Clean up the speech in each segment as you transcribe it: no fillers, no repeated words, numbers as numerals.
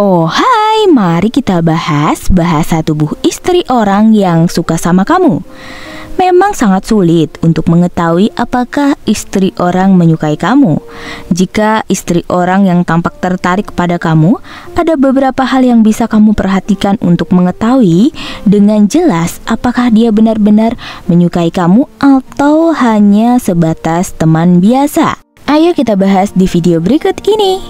Oh hai, mari kita bahas bahasa tubuh istri orang yang suka sama kamu. Memang sangat sulit untuk mengetahui apakah istri orang menyukai kamu. Jika istri orang yang tampak tertarik pada kamu, ada beberapa hal yang bisa kamu perhatikan untuk mengetahui dengan jelas apakah dia benar-benar menyukai kamu atau hanya sebatas teman biasa. Ayo kita bahas di video berikut ini.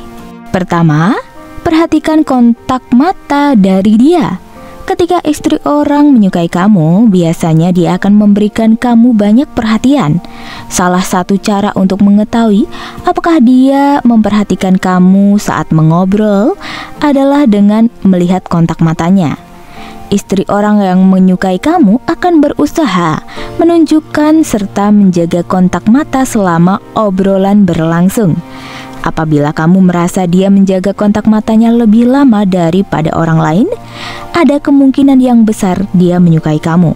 Pertama, perhatikan kontak mata dari dia. Ketika istri orang menyukai kamu, biasanya dia akan memberikan kamu banyak perhatian. Salah satu cara untuk mengetahui apakah dia memperhatikan kamu saat mengobrol adalah dengan melihat kontak matanya. Istri orang yang menyukai kamu akan berusaha menunjukkan serta menjaga kontak mata selama obrolan berlangsung. Apabila kamu merasa dia menjaga kontak matanya lebih lama daripada orang lain, ada kemungkinan yang besar dia menyukai kamu.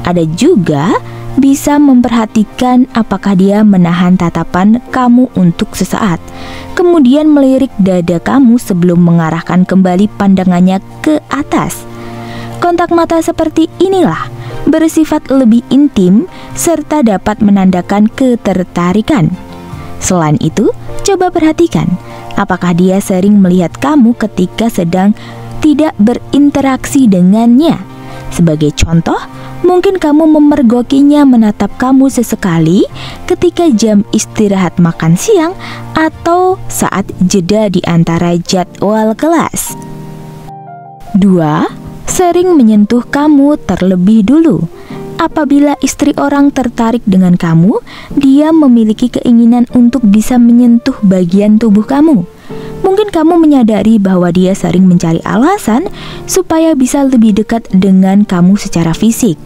Ada juga bisa memperhatikan apakah dia menahan tatapan kamu untuk sesaat, kemudian melirik dada kamu sebelum mengarahkan kembali pandangannya ke atas. Kontak mata seperti inilah bersifat lebih intim serta dapat menandakan ketertarikan. Selain itu, coba perhatikan apakah dia sering melihat kamu ketika sedang tidak berinteraksi dengannya. Sebagai contoh, mungkin kamu memergokinya menatap kamu sesekali ketika jam istirahat makan siang atau saat jeda di antara jadwal kelas. 2. Sering menyentuh kamu terlebih dulu. Apabila istri orang tertarik dengan kamu, dia memiliki keinginan untuk bisa menyentuh bagian tubuh kamu. Mungkin kamu menyadari bahwa dia sering mencari alasan supaya bisa lebih dekat dengan kamu secara fisik.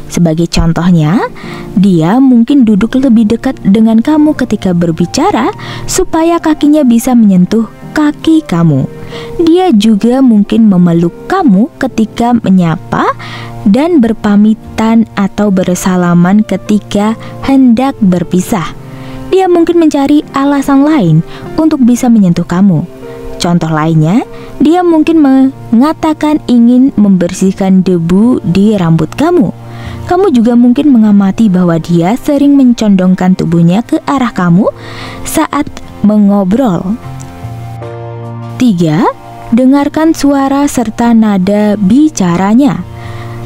Sebagai contohnya, dia mungkin duduk lebih dekat dengan kamu ketika berbicara supaya kakinya bisa menyentuh kaki kamu. Dia juga mungkin memeluk kamu ketika menyapa dan berpamitan atau bersalaman ketika hendak berpisah. Dia mungkin mencari alasan lain untuk bisa menyentuh kamu. Contoh lainnya, dia mungkin mengatakan ingin membersihkan debu di rambut kamu. Kamu juga mungkin mengamati bahwa dia sering mencondongkan tubuhnya ke arah kamu saat mengobrol. 3. Dengarkan suara serta nada bicaranya.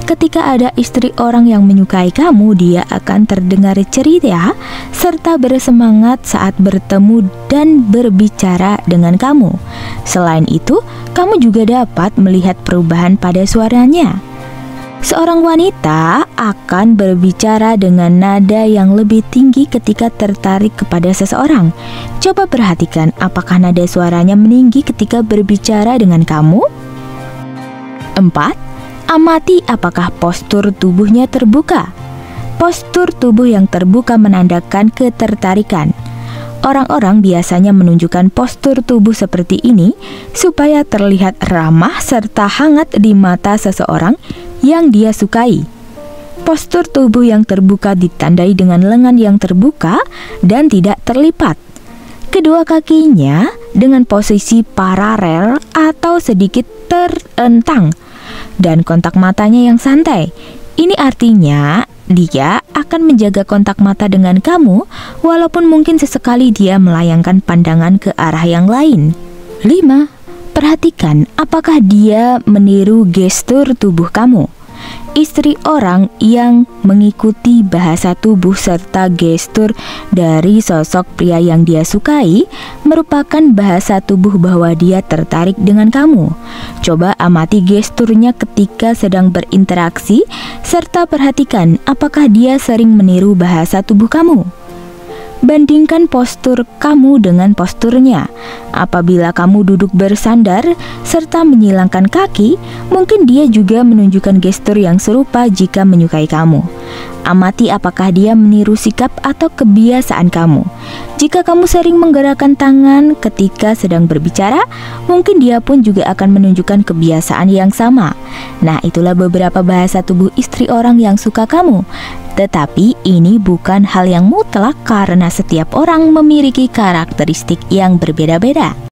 Ketika ada istri orang yang menyukai kamu, dia akan terdengar ceria serta bersemangat saat bertemu dan berbicara dengan kamu. Selain itu, kamu juga dapat melihat perubahan pada suaranya. Seorang wanita akan berbicara dengan nada yang lebih tinggi ketika tertarik kepada seseorang. Coba perhatikan apakah nada suaranya meninggi ketika berbicara dengan kamu. 4. Amati apakah postur tubuhnya terbuka. Postur tubuh yang terbuka menandakan ketertarikan. Orang-orang biasanya menunjukkan postur tubuh seperti ini supaya terlihat ramah serta hangat di mata seseorang yang dia sukai. Postur tubuh yang terbuka ditandai dengan lengan yang terbuka dan tidak terlipat. Kedua kakinya dengan posisi paralel atau sedikit terentang, dan kontak matanya yang santai. Ini artinya dia akan menjaga kontak mata dengan kamu walaupun mungkin sesekali dia melayangkan pandangan ke arah yang lain. 5. Perhatikan apakah dia meniru gestur tubuh kamu. Istri orang yang mengikuti bahasa tubuh serta gestur dari sosok pria yang dia sukai merupakan bahasa tubuh bahwa dia tertarik dengan kamu. Coba amati gesturnya ketika sedang berinteraksi serta perhatikan apakah dia sering meniru bahasa tubuh kamu. Bandingkan postur kamu dengan posturnya. Apabila kamu duduk bersandar serta menyilangkan kaki, mungkin dia juga menunjukkan gestur yang serupa jika menyukai kamu. Amati apakah dia meniru sikap atau kebiasaan kamu. Jika kamu sering menggerakkan tangan ketika sedang berbicara, mungkin dia pun juga akan menunjukkan kebiasaan yang sama. Nah, itulah beberapa bahasa tubuh istri orang yang suka kamu. Tetapi ini bukan hal yang mutlak karena setiap orang memiliki karakteristik yang berbeda-beda.